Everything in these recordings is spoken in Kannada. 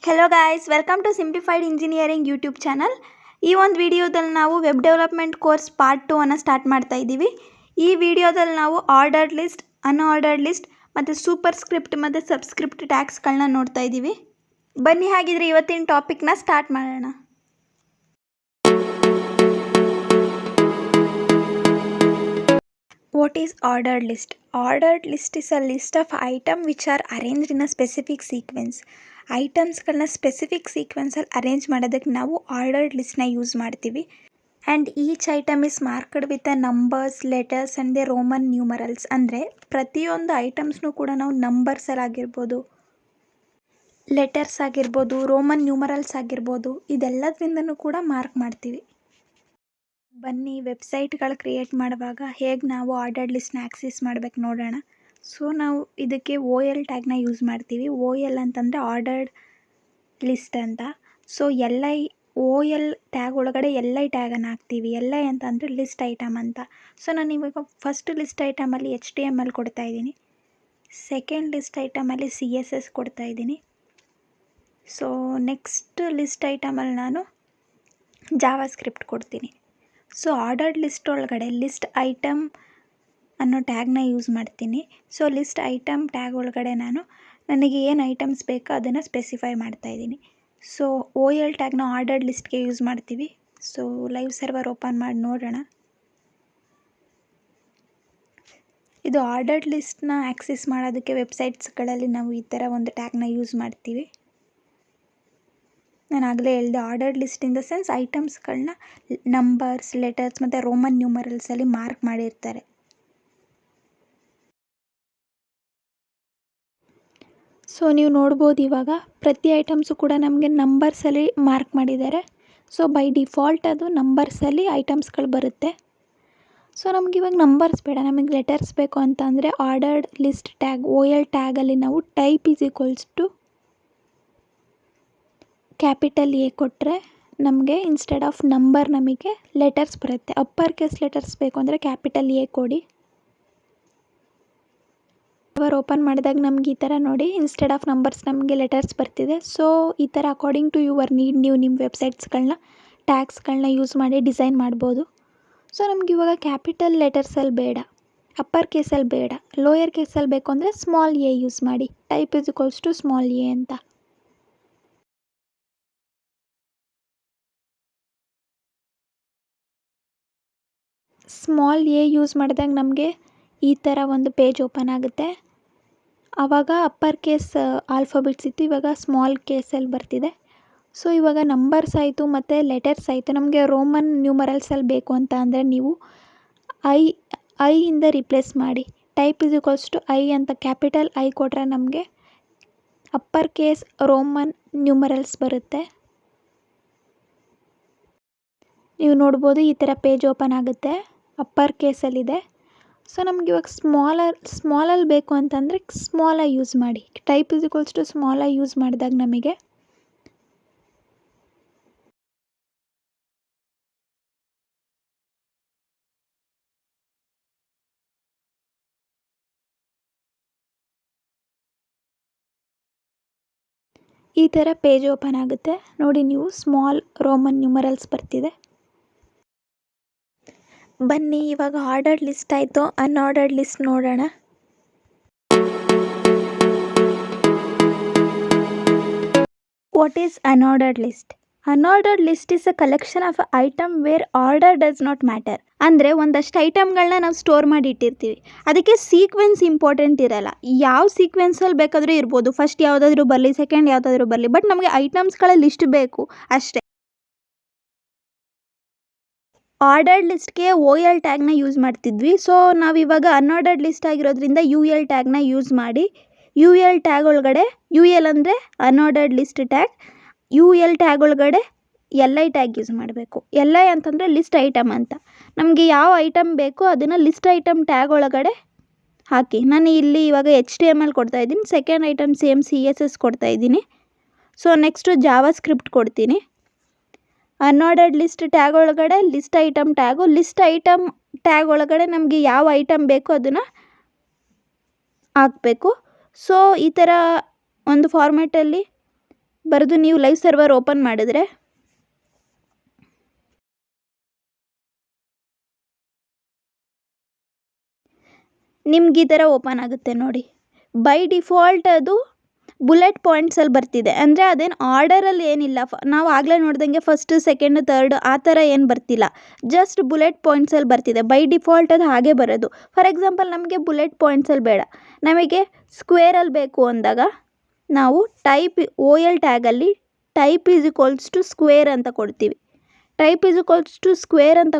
Hello guys, welcome to simplified engineering YouTube channel. ಈ ಒಂದು ವಿಡಿಯೋದಲ್ಲಿ ನಾವು ವೆಬ್ ಡೆವಲಪ್ಮೆಂಟ್ ಕೋರ್ಸ್ ಪಾರ್ಟ್ 2 ಅನ್ನು ಸ್ಟಾರ್ಟ್ ಮಾಡ್ತಾ ಇದ್ದೀವಿ. ಈ ವಿಡಿಯೋದಲ್ಲಿ ನಾವು ಆರ್ಡರ್ಡ್ ಲಿಸ್ಟ್, ಅನ್ಆರ್ಡರ್ಡ್ ಲಿಸ್ಟ್ ಮತ್ತು ಸೂಪರ್ ಸ್ಕ್ರಿಪ್ಟ್ ಮತ್ತು ಸಬ್ಸ್ಕ್ರಿಪ್ಟ್ ಟ್ಯಾಗ್ಸ್ಗಳನ್ನ ನೋಡ್ತಾ ಇದ್ದೀವಿ. ಬನ್ನಿ ಹಾಗಿದ್ರೆ ಇವತ್ತಿನ ಟಾಪಿಕ್ನ ಸ್ಟಾರ್ಟ್ ಮಾಡೋಣ. What is ordered list? Ordered list is a list of items which are arranged in a specific sequence. ಐಟಮ್ಸ್ಗಳನ್ನ ಸ್ಪೆಸಿಫಿಕ್ ಸೀಕ್ವೆನ್ಸಲ್ಲಿ ಅರೇಂಜ್ ಮಾಡೋದಕ್ಕೆ ನಾವು ಆರ್ಡರ್ಡ್ ಲಿಸ್ಟ್ನ ಯೂಸ್ ಮಾಡ್ತೀವಿ. And each item is marked with a numbers, letters and the Roman numerals. ಅಂದರೆ ಪ್ರತಿಯೊಂದು ಐಟಮ್ಸ್ನೂ ಕೂಡ ನಾವು ನಂಬರ್ಸಲ್ಲಿ ಆಗಿರ್ಬೋದು, ಲೆಟರ್ಸ್ ಆಗಿರ್ಬೋದು, ರೋಮನ್ ನ್ಯೂಮರಲ್ಸ್ ಆಗಿರ್ಬೋದು, ಇದೆಲ್ಲದರಿಂದನೂ ಕೂಡ ಮಾರ್ಕ್ ಮಾಡ್ತೀವಿ. ಬನ್ನಿ ವೆಬ್ಸೈಟ್ಗಳು ಕ್ರಿಯೇಟ್ ಮಾಡುವಾಗ ಹೇಗೆ ನಾವು ಆರ್ಡರ್ಡ್ ಲಿಸ್ಟ್ನ ಆಕ್ಸೆಸ್ ಮಾಡಬೇಕು ನೋಡೋಣ. ಸೊ ನಾವು ಇದಕ್ಕೆ OL ಟ್ಯಾಗ್ನ ಯೂಸ್ ಮಾಡ್ತೀವಿ. OL ಅಂತಂದರೆ ಆರ್ಡರ್ಡ್ ಲಿಸ್ಟ್ ಅಂತ. ಸೊ OL ಟ್ಯಾಗ್ ಒಳಗಡೆ LI ಟ್ಯಾಗನ್ನು ಹಾಕ್ತೀವಿ. LI ಅಂತಂದರೆ ಲಿಸ್ಟ್ ಐಟಮ್ ಅಂತ. ಸೊ ನಾನು ಇವಾಗ ಫಸ್ಟ್ ಲಿಸ್ಟ್ ಐಟಮಲ್ಲಿ HTML ಕೊಡ್ತಾ ಇದ್ದೀನಿ. ಸೆಕೆಂಡ್ ಲಿಸ್ಟ್ ಐಟಮಲ್ಲಿ CSS ಕೊಡ್ತಾ ಇದ್ದೀನಿ. ಸೊ ನೆಕ್ಸ್ಟ್ ಲಿಸ್ಟ್ ಐಟಮಲ್ಲಿ ನಾನು ಜಾವಾ ಸ್ಕ್ರಿಪ್ಟ್ ಕೊಡ್ತೀನಿ. ಸೊ ಆರ್ಡರ್ಡ್ ಲಿಸ್ಟ್ ಒಳಗಡೆ ಲಿಸ್ಟ್ ಐಟಮ್ ಅನ್ನೋ ಟ್ಯಾಗ್ನ ಯೂಸ್ ಮಾಡ್ತೀನಿ. ಸೊ ಲಿಸ್ಟ್ ಐಟಮ್ ಟ್ಯಾಗ್ ಒಳಗಡೆ ನನಗೆ ಏನು ಐಟಮ್ಸ್ ಬೇಕೋ ಅದನ್ನು ಸ್ಪೆಸಿಫೈ ಮಾಡ್ತಾಯಿದ್ದೀನಿ. ಸೊ OL ಟ್ಯಾಗ್ನ ಆರ್ಡರ್ಡ್ ಲಿಸ್ಟ್ಗೆ ಯೂಸ್ ಮಾಡ್ತೀವಿ. ಸೊ ಲೈವ್ ಸರ್ವರ್ ಓಪನ್ ಮಾಡಿ ನೋಡೋಣ. ಇದು ಆರ್ಡರ್ಡ್ ಲಿಸ್ಟ್ನ ಆಕ್ಸೆಸ್ ಮಾಡೋದಕ್ಕೆ ವೆಬ್ಸೈಟ್ಸ್ಗಳಲ್ಲಿ ನಾವು ಈ ಥರ ಒಂದು ಟ್ಯಾಗ್ನ ಯೂಸ್ ಮಾಡ್ತೀವಿ. ನಾನು ಆಗಲೇ ಹೇಳಿದೆ, ordered list in the sense ಐಟಮ್ಸ್ಗಳನ್ನ ನಂಬರ್ಸ್, ಲೆಟರ್ಸ್ ಮತ್ತು ರೋಮನ್ ನ್ಯೂಮರಲ್ಸಲ್ಲಿ ಮಾರ್ಕ್ ಮಾಡಿರ್ತಾರೆ. ಸೊ ನೀವು ನೋಡ್ಬೋದು ಇವಾಗ ಪ್ರತಿ ಐಟಮ್ಸು ಕೂಡ ನಮಗೆ ನಂಬರ್ಸಲ್ಲಿ ಮಾರ್ಕ್ ಮಾಡಿದ್ದಾರೆ. ಸೊ ಬೈ ಡಿಫಾಲ್ಟ್ ಅದು ನಂಬರ್ಸಲ್ಲಿ ಐಟಮ್ಸ್ಗಳು ಬರುತ್ತೆ. ಸೊ ನಮ್ಗೆ ಇವಾಗ ನಂಬರ್ಸ್ ಬೇಡ, ನಮಗೆ ಲೆಟರ್ಸ್ ಬೇಕು ಅಂತ ಅಂದರೆ ಆರ್ಡರ್ಡ್ ಲಿಸ್ಟ್ ಟ್ಯಾಗ್ OL ಟ್ಯಾಗಲ್ಲಿ ನಾವು type is equals to capital A ಕೊಟ್ಟರೆ ನಮಗೆ ಇನ್ಸ್ಟೆಡ್ ಆಫ್ ನಂಬರ್ ನಮಗೆ ಲೆಟರ್ಸ್ ಬರುತ್ತೆ. ಅಪ್ಪರ್ ಕೇಸ್ ಲೆಟರ್ಸ್ ಬೇಕು ಅಂದರೆ ಕ್ಯಾಪಿಟಲ್ A ಕೊಡಿ. ಓಪನ್ ಮಾಡಿದಾಗ ನಮ್ಗೆ ಈ ಥರ ನೋಡಿ ಇನ್ಸ್ಟೆಡ್ ಆಫ್ ನಂಬರ್ಸ್ ನಮಗೆ ಲೆಟರ್ಸ್ ಬರ್ತಿದೆ. ಸೊ ಈ ಥರ ಅಕಾರ್ಡಿಂಗ್ ಟು ಯುವರ್ ನೀಡ್ ನೀವು ನಿಮ್ಮ ವೆಬ್ಸೈಟ್ಸ್ಗಳನ್ನ ಟ್ಯಾಗ್ಸ್ಗಳನ್ನ ಯೂಸ್ ಮಾಡಿ ಡಿಸೈನ್ ಮಾಡ್ಬೋದು. ಸೊ ನಮ್ಗೆ ಇವಾಗ ಕ್ಯಾಪಿಟಲ್ ಲೆಟರ್ಸಲ್ಲಿ ಬೇಡ, ಅಪ್ಪರ್ ಕೇಸಲ್ಲಿ ಬೇಡ, ಲೋಯರ್ ಕೇಸಲ್ಲಿ ಬೇಕು ಅಂದರೆ ಸ್ಮಾಲ್ a ಯೂಸ್ ಮಾಡಿ. Type is equals to small a ಅಂತ. ಸ್ಮಾಲ್ a ಯೂಸ್ ಮಾಡಿದಾಗ ನಮಗೆ ಈ ಥರ ಒಂದು ಪೇಜ್ ಓಪನ್ ಆಗುತ್ತೆ. ಆವಾಗ ಅಪ್ಪರ್ ಕೇಸ್ ಆಲ್ಫಾಬೆಟ್ಸ್ ಇತ್ತು, ಇವಾಗ ಸ್ಮಾಲ್ ಕೇಸಲ್ಲಿ ಬರ್ತಿದೆ. ಸೊ ಇವಾಗ ನಂಬರ್ಸ್ ಆಯಿತು ಮತ್ತು ಲೆಟರ್ಸ್ ಆಯಿತು. ನಮಗೆ ರೋಮನ್ ನ್ಯೂಮರಲ್ಸಲ್ಲಿ ಬೇಕು ಅಂತ ಅಂದರೆ ನೀವು ಐ ಇಂದ ರಿಪ್ಲೇಸ್ ಮಾಡಿ. Type is equals to I ಅಂತ ಕ್ಯಾಪಿಟಲ್ I ಕೊಟ್ಟರೆ ನಮಗೆ ಅಪ್ಪರ್ ಕೇಸ್ ರೋಮನ್ ನ್ಯೂಮರಲ್ಸ್ ಬರುತ್ತೆ. ನೀವು ನೋಡ್ಬೋದು ಈ ಥರ ಪೇಜ್ ಓಪನ್ ಆಗುತ್ತೆ, ಅಪ್ಪರ್ ಕೇಸಲ್ಲಿದೆ. ಸೊ ನಮ್ಗೆ ಇವಾಗ ಸ್ಮಾಲಲ್ಲಿ ಬೇಕು ಅಂತಂದರೆ ಸ್ಮಾಲ್ I ಯೂಸ್ ಮಾಡಿ. Type is equals to small I use ಮಾಡಿದಾಗ ನಮಗೆ ಈ ಥರ ಪೇಜ್ ಓಪನ್ ಆಗುತ್ತೆ. ನೋಡಿ ನೀವು ಸ್ಮಾಲ್ ರೋಮನ್ ನ್ಯೂಮರಲ್ಸ್ ಬರ್ತಿದೆ. ಬನ್ನಿ ಇವಾಗ ಆರ್ಡರ್ಡ್ ಲಿಸ್ಟ್ ಆಯಿತು, ಅನ್ಆರ್ಡರ್ಡ್ ಲಿಸ್ಟ್ ನೋಡೋಣ. What is unordered list? Unordered list is a collection of item where order does not matter. ಅಂದರೆ ಒಂದಷ್ಟು ಐಟಮ್ಗಳನ್ನ ನಾವು ಸ್ಟೋರ್ ಮಾಡಿ ಇಟ್ಟಿರ್ತೀವಿ, ಅದಕ್ಕೆ ಸೀಕ್ವೆನ್ಸ್ ಇಂಪಾರ್ಟೆಂಟ್ ಇರಲ್ಲ. ಯಾವ ಸೀಕ್ವೆನ್ಸಲ್ಲಿ ಬೇಕಾದರೂ ಇರ್ಬೋದು, ಫಸ್ಟ್ ಯಾವುದಾದ್ರೂ ಬರಲಿ, ಸೆಕೆಂಡ್ ಯಾವುದಾದ್ರೂ ಬರಲಿ, ಬಟ್ ನಮಗೆ ಐಟಮ್ಸ್ಗಳ ಲಿಸ್ಟ್ ಬೇಕು ಅಷ್ಟೇ. ಆರ್ಡರ್ಡ್ ಲಿಸ್ಟ್ಗೆ OL ಟ್ಯಾಗ್ನ ಯೂಸ್ ಮಾಡ್ತಿದ್ವಿ. ಸೊ ನಾವಿವಾಗ ಅನ್ಆರ್ಡರ್ಡ್ ಲಿಸ್ಟ್ ಆಗಿರೋದ್ರಿಂದ UL ಟ್ಯಾಗ್ನ ಯೂಸ್ ಮಾಡಿ. UL ಟ್ಯಾಗ್ ಒಳಗಡೆ UL ಅಂದರೆ ಅನ್ಆರ್ಡರ್ಡ್ ಲಿಸ್ಟ್ ಟ್ಯಾಗ್, UL ಟ್ಯಾಗ್ ಒಳಗಡೆ LI ಟ್ಯಾಗ್ ಯೂಸ್ ಮಾಡಬೇಕು. LI ಅಂತಂದರೆ ಲಿಸ್ಟ್ ಐಟಮ್ ಅಂತ. ನಮಗೆ ಯಾವ ಐಟಮ್ ಬೇಕೋ ಅದನ್ನು ಲಿಸ್ಟ್ ಐಟಮ್ ಟ್ಯಾಗ್ ಒಳಗಡೆ ಹಾಕಿ. ನಾನು ಇಲ್ಲಿ ಇವಾಗ HTML ಕೊಡ್ತಾ ಇದ್ದೀನಿ, ಸೆಕೆಂಡ್ ಐಟಮ್ ಸೇಮ್ CSS ಕೊಡ್ತಾ ಇದ್ದೀನಿ. ಸೊ ನೆಕ್ಸ್ಟು ಜಾವಾ ಸ್ಕ್ರಿಪ್ಟ್ ಕೊಡ್ತೀನಿ. ಅನ್ಆರ್ಡರ್ಡ್ ಲಿಸ್ಟ್ ಟ್ಯಾಗ್ ಒಳಗಡೆ list item tag, list item tag ಒಳಗಡೆ ನಮಗೆ ಯಾವ ಐಟಮ್ ಬೇಕೋ ಅದನ್ನು ಹಾಕಬೇಕು. ಸೊ ಈ ಥರ ಒಂದು ಫಾರ್ಮ್ಯಾಟಲ್ಲಿ ಬರೆದು ನೀವು ಲೈವ್ ಸರ್ವರ್ ಓಪನ್ ಮಾಡಿದ್ರೆ ನಿಮ್ಗೆ ಈ ಥರ ಓಪನ್ ಆಗುತ್ತೆ ನೋಡಿ. ಬೈ ಡಿಫಾಲ್ಟ್ ಅದು ಬುಲೆಟ್ ಪಾಯಿಂಟ್ಸಲ್ಲಿ ಬರ್ತಿದೆ, ಅಂದರೆ ಅದೇನು ಆರ್ಡರಲ್ಲಿ ಏನಿಲ್ಲ. ನಾವು ಆಗಲೇ ನೋಡ್ದಂಗೆ ಫಸ್ಟ್ ಸೆಕೆಂಡ್ ಥರ್ಡ್ ಆ ಥರ ಏನು ಬರ್ತಿಲ್ಲ, ಜಸ್ಟ್ ಬುಲೆಟ್ ಪಾಯಿಂಟ್ಸಲ್ಲಿ ಬರ್ತಿದೆ. ಬೈ ಡಿಫಾಲ್ಟ್ ಅದು ಹಾಗೆ ಬರೋದು. ಫಾರ್ ಎಕ್ಸಾಂಪಲ್ ನಮಗೆ ಬುಲೆಟ್ ಪಾಯಿಂಟ್ಸಲ್ಲಿ ಬೇಡ, ನಮಗೆ ಸ್ಕ್ವೇರಲ್ಲಿ ಬೇಕು ಅಂದಾಗ ನಾವು ಟೈಪ್ OL ಟ್ಯಾಗಲ್ಲಿ type is equals to square ಅಂತ ಕೊಡ್ತೀವಿ. Type is equals to square ಅಂತ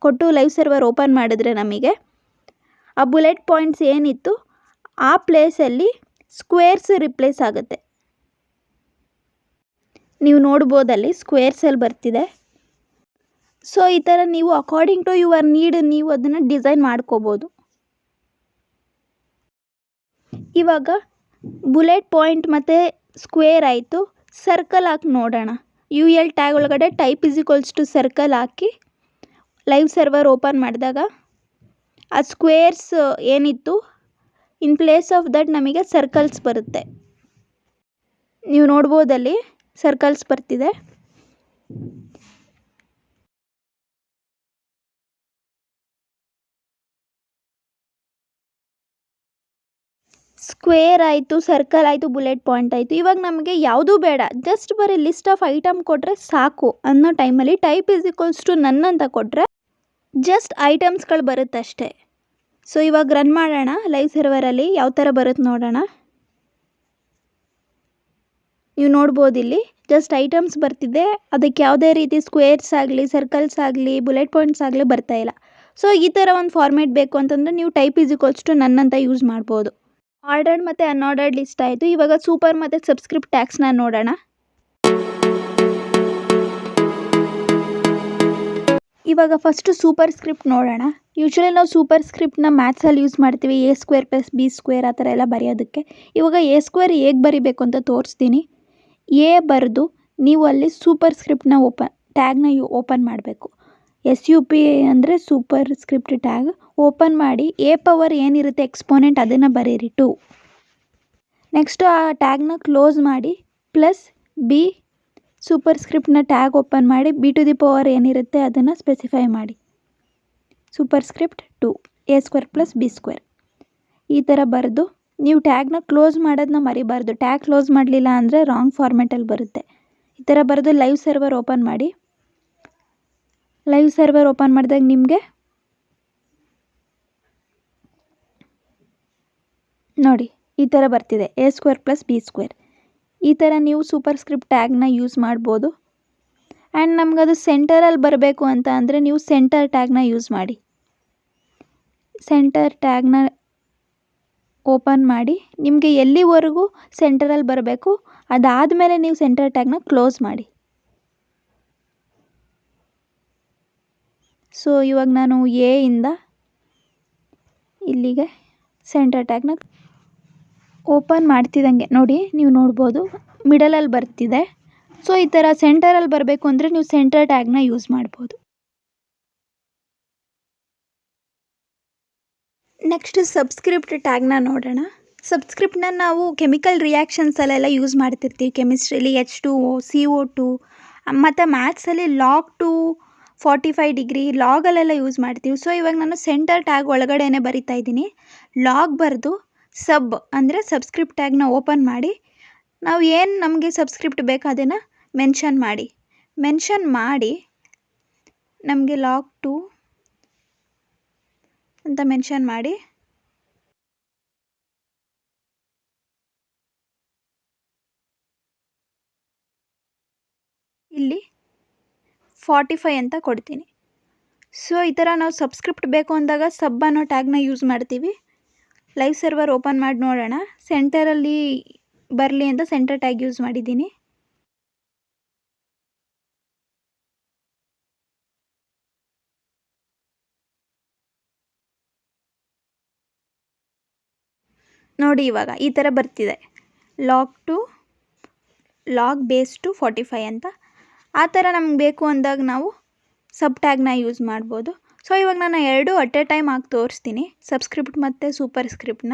ಕೊಟ್ಟು ಲೈವ್ ಸರ್ವರ್ ಓಪನ್ ಮಾಡಿದ್ರೆ ನಮಗೆ ಆ ಬುಲೆಟ್ ಪಾಯಿಂಟ್ಸ್ ಏನಿತ್ತು ಆ ಪ್ಲೇಸಲ್ಲಿ ಸ್ಕ್ವೇರ್ಸ್ ರಿಪ್ಲೇಸ್ ಆಗುತ್ತೆ. ನೀವು ನೋಡ್ಬೋದಲ್ಲಿ ಸ್ಕ್ವೇರ್ಸಲ್ಲಿ ಬರ್ತಿದೆ. ಸೊ ಈ ಥರ ನೀವು ಅಕಾರ್ಡಿಂಗ್ ಟು ಯುವರ್ ನೀಡ್ ನೀವು ಅದನ್ನು ಡಿಸೈನ್ ಮಾಡ್ಕೋಬೋದು. ಇವಾಗ ಬುಲೆಟ್ ಪಾಯಿಂಟ್ ಮತ್ತು ಸ್ಕ್ವೇರ್ ಆಯಿತು. ಸರ್ಕಲ್ ಹಾಕಿ ನೋಡೋಣ. UL ಟ್ಯಾಗ್ ಒಳಗಡೆ type is equals to circle ಹಾಕಿ ಲೈವ್ ಸರ್ವರ್ ಓಪನ್ ಮಾಡಿದಾಗ ಆ ಸ್ಕ್ವೇರ್ಸ್ ಏನಿತ್ತು ಇನ್ ಪ್ಲೇಸ್ ಆಫ್ ದಟ್ ನಮಗೆ ಸರ್ಕಲ್ಸ್ ಬರುತ್ತೆ. ನೀವು ನೋಡ್ಬೋದಲ್ಲಿ ಸರ್ಕಲ್ಸ್ ಬರ್ತಿದೆ. ಸ್ಕ್ವೇರ್ ಆಯಿತು, ಸರ್ಕಲ್ ಆಯಿತು, ಬುಲೆಟ್ ಪಾಯಿಂಟ್ ಆಯಿತು. ಇವಾಗ ನಮಗೆ ಯಾವುದೂ ಬೇಡ, ಜಸ್ಟ್ ಬರೀ ಲಿಸ್ಟ್ ಆಫ್ ಐಟಮ್ ಕೊಟ್ಟರೆ ಸಾಕು ಅನ್ನೋ ಟೈಮಲ್ಲಿ ಟೈಪ್ ಈಸ್ ಈಕ್ವಲ್ಸ್ ಟು ನನ್ ಅಂತ ಕೊಟ್ಟರೆ ಜಸ್ಟ್ ಐಟಮ್ಸ್ಗಳು ಬರುತ್ತೆ ಅಷ್ಟೇ. ಸೊ ಇವಾಗ ರನ್ ಮಾಡೋಣ ಲೈವ್ ಸರ್ವರಲ್ಲಿ ಯಾವ ಥರ ಬರುತ್ತೆ ನೋಡೋಣ. ನೀವು ನೋಡ್ಬೋದು ಇಲ್ಲಿ ಜಸ್ಟ್ ಐಟಮ್ಸ್ ಬರ್ತಿದೆ, ಅದಕ್ಕೆ ಯಾವುದೇ ರೀತಿ ಸ್ಕ್ವೇರ್ಸ್ ಆಗಲಿ ಸರ್ಕಲ್ಸ್ ಆಗಲಿ ಬುಲೆಟ್ ಪಾಯಿಂಟ್ಸ್ ಆಗಲಿ ಬರ್ತಾ ಇಲ್ಲ. ಸೊ ಈ ಥರ ಒಂದು ಫಾರ್ಮೇಟ್ ಬೇಕು ಅಂತಂದರೆ ನೀವು ಟೈಪ್ ಈಸ್ ಈಕ್ವಲ್ಸ್ ಟು ನನ್ ಅಂತ ಯೂಸ್ ಮಾಡ್ಬೋದು. ಆರ್ಡರ್ಡ್ ಮತ್ತು ಅನ್ಆರ್ಡರ್ಡ್ ಲಿಸ್ಟ್ ಆಯಿತು. ಇವಾಗ ಸೂಪರ್ ಮತ್ತು ಸಬ್ಸ್ಕ್ರಿಪ್ಟ್ ಟ್ಯಾಗ್ಸ್ನ ನೋಡೋಣ. ಇವಾಗ ಫಸ್ಟು ಸೂಪರ್ ಸ್ಕ್ರಿಪ್ಟ್ ನೋಡೋಣ. ಯೂಶ್ವಲಿ ನಾವು ಸೂಪರ್ ಸ್ಕ್ರಿಪ್ಟ್ನ ಮ್ಯಾಥ್ಸಲ್ಲಿ ಯೂಸ್ ಮಾಡ್ತೀವಿ, A² + B² ಆ ಥರ ಎಲ್ಲ ಬರೆಯೋದಕ್ಕೆ. ಇವಾಗ A² ಹೇಗೆ ಬರಿಬೇಕು ಅಂತ ತೋರಿಸ್ತೀನಿ. A ಬರೆದು ನೀವು ಅಲ್ಲಿ ಸೂಪರ್ ಸ್ಕ್ರಿಪ್ಟ್ನ ಟ್ಯಾಗ್ನ ಓಪನ್ ಮಾಡಬೇಕು. SUP ಅಂದರೆ ಸೂಪರ್ ಸ್ಕ್ರಿಪ್ಟ್ ಟ್ಯಾಗ್ ಓಪನ್ ಮಾಡಿ A ಪವರ್ ಏನಿರುತ್ತೆ ಎಕ್ಸ್ಪೋನೆಂಟ್ ಅದನ್ನು ಬರೀರಿ 2. ನೆಕ್ಸ್ಟು ಆ ಟ್ಯಾಗ್ನ ಕ್ಲೋಸ್ ಮಾಡಿ +B ಸೂಪರ್ ಸ್ಕ್ರಿಪ್ಟ್ನ ಟ್ಯಾಗ್ ಓಪನ್ ಮಾಡಿ B⁴ ಏನಿರುತ್ತೆ ಅದನ್ನು ಸ್ಪೆಸಿಫೈ ಮಾಡಿ. Super script 2 A² + B². ಈ ಥರ ಬರೆದು ನೀವು ಟ್ಯಾಗ್ನ ಕ್ಲೋಸ್ ಮಾಡೋದನ್ನ ಮರಿಬಾರ್ದು. ಟ್ಯಾಗ್ ಕ್ಲೋಸ್ ಮಾಡಲಿಲ್ಲ ಅಂದರೆ ರಾಂಗ್ ಫಾರ್ಮೆಟಲ್ಲಿ ಬರುತ್ತೆ. ಈ ಥರ ಬರೆದು ಲೈವ್ ಸರ್ವರ್ ಓಪನ್ ಮಾಡಿ. ಲೈವ್ ಸರ್ವರ್ ಓಪನ್ ಮಾಡಿದಾಗ ನಿಮಗೆ ನೋಡಿ ಈ ಥರ ಬರ್ತಿದೆ A² + B². ಈ ಥರ ನೀವು ಸೂಪರ್ ಸ್ಕ್ರಿಪ್ಟ್ ಟ್ಯಾಗ್ನ ಯೂಸ್ ಮಾಡ್ಬೋದು. ಆ್ಯಂಡ್ ನಮಗದು ಸೆಂಟರಲ್ಲಿ ಬರಬೇಕು ಅಂತ ಅಂದರೆ ನೀವು ಸೆಂಟರ್ ಟ್ಯಾಗ್ನ ಯೂಸ್ ಮಾಡಿ. ಸೆಂಟರ್ ಟ್ಯಾಗ್ನ ಓಪನ್ ಮಾಡಿ ನಿಮಗೆ ಎಲ್ಲಿವರೆಗೂ ಸೆಂಟರಲ್ಲಿ ಬರಬೇಕು ಅದಾದಮೇಲೆ ನೀವು ಸೆಂಟರ್ ಟ್ಯಾಗ್ನ ಕ್ಲೋಸ್ ಮಾಡಿ. ಸೊ ಇವಾಗ ನಾನು A ಇಂದ ಇಲ್ಲಿಗೆ ಸೆಂಟರ್ ಟ್ಯಾಗ್ನ ಓಪನ್ ಮಾಡ್ತಿದ್ದಂಗೆ ನೋಡಿ ನೀವು ನೋಡ್ಬೋದು ಮಿಡಲಲ್ಲಿ ಬರ್ತಿದೆ. ಸೊ ಈ ಥರ ಸೆಂಟರಲ್ಲಿ ಬರಬೇಕು ಅಂದರೆ ನೀವು ಸೆಂಟರ್ ಟ್ಯಾಗ್ನ ಯೂಸ್ ಮಾಡ್ಬೋದು. ನೆಕ್ಸ್ಟ್ ಸಬ್ಸ್ಕ್ರಿಪ್ಟ್ ಟ್ಯಾಗ್ನ ನೋಡೋಣ. ಸಬ್ಸ್ಕ್ರಿಪ್ಟ್ನ ನಾವು ಕೆಮಿಕಲ್ ರಿಯಾಕ್ಷನ್ಸಲ್ಲೆಲ್ಲ ಯೂಸ್ ಮಾಡ್ತಿರ್ತೀವಿ. ಕೆಮಿಸ್ಟ್ರಿಲಿ H2O CO2 ಮತ್ತು ಮ್ಯಾಥ್ಸಲ್ಲಿ log 2 45 ಡಿಗ್ರಿ ಲಾಗಲ್ಲೆಲ್ಲ ಯೂಸ್ ಮಾಡ್ತೀವಿ. ಸೊ ಇವಾಗ ನಾನು ಸೆಂಟರ್ ಟ್ಯಾಗ್ ಒಳಗಡೆನೇ ಬರಿತಾ ಇದ್ದೀನಿ. ಲಾಗ್ ಬರೆದು ಸಬ್ ಅಂದರೆ ಸಬ್ಸ್ಕ್ರಿಪ್ಟ್ ಟ್ಯಾಗ್ನ ಓಪನ್ ಮಾಡಿ ನಾವು ಏನು ನಮಗೆ ಸಬ್ಸ್ಕ್ರಿಪ್ಟ್ ಬೇಕು ಅದನ್ನು ಮೆನ್ಷನ್ ಮಾಡಿ ನಮಗೆ log 2 ಅಂತ ಮೆನ್ಷನ್ ಮಾಡಿ ಇಲ್ಲಿ 45 ಅಂತ ಕೊಡ್ತೀನಿ. ಸೊ ಈ ಥರ ನಾವು ಸಬ್ಸ್ಕ್ರಿಪ್ಟ್ ಬೇಕು ಅಂದಾಗ ಸಬ್ ಅನ್ನೋ ಟ್ಯಾಗ್ನ ಯೂಸ್ ಮಾಡ್ತೀವಿ. ಲೈವ್ ಸರ್ವರ್ ಓಪನ್ ಮಾಡಿ ನೋಡೋಣ. ಸೆಂಟರಲ್ಲಿ ಬರಲಿ ಅಂತ ಸೆಂಟರ್ ಟ್ಯಾಗ್ ಯೂಸ್ ಮಾಡಿದ್ದೀನಿ. ನೋಡಿ ಇವಾಗ ಈ ಥರ ಬರ್ತಿದೆ log base 2 45 ಅಂತ. ಆ ಥರ ನಮ್ಗೆ ಬೇಕು ಅಂದಾಗ ನಾವು ಸಬ್ ಟ್ಯಾಗ್ನ ಯೂಸ್ ಮಾಡ್ಬೋದು. ಸೊ ಇವಾಗ ನಾನು ಎರಡು ಅಟ್ ಎ ಟೈಮ್ ಆಗಿ ತೋರಿಸ್ತೀನಿ, ಸಬ್ಸ್ಕ್ರಿಪ್ಟ್ ಮತ್ತು ಸೂಪರ್ ಸ್ಕ್ರಿಪ್ಟ್ನ.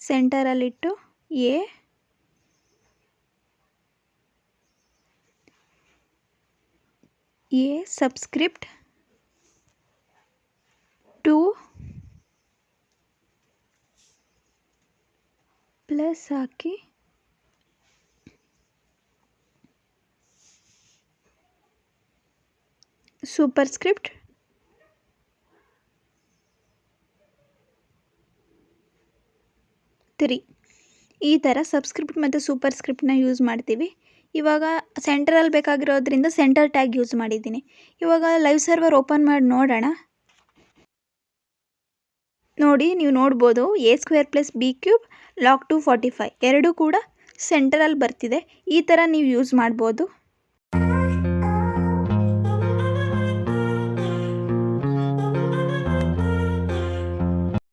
ಸೆಂಟರಲ್ಲಿಟ್ಟು A ಎ ಸಬ್ಸ್ಕ್ರಿಪ್ಟ್ 2 ಪ್ಲಸ್ ಹಾಕಿ ಸೂಪರ್ ಸ್ಕ್ರಿಪ್ಟ್ 3 ಈ ಥರ ಸಬ್ಸ್ಕ್ರಿಪ್ಟ್ ಮತ್ತು ಸೂಪರ್ ಸ್ಕ್ರಿಪ್ಟ್ನ ಯೂಸ್ ಮಾಡ್ತೀವಿ. ಇವಾಗ ಸೆಂಟರಲ್ಲಿ ಬೇಕಾಗಿರೋದ್ರಿಂದ ಸೆಂಟರ್ ಟ್ಯಾಗ್ ಯೂಸ್ ಮಾಡಿದ್ದೀನಿ. ಇವಾಗ ಲೈವ್ ಸರ್ವರ್ ಓಪನ್ ಮಾಡಿ ನೋಡೋಣ. ನೋಡಿ, ನೀವು ನೋಡ್ಬೋದು a² + b³ log2 45 ಎರಡೂ ಕೂಡ ಸೆಂಟರಲ್ಲಿ ಬರ್ತಿದೆ. ಈ ಥರ ನೀವು ಯೂಸ್ ಮಾಡ್ಬೋದು.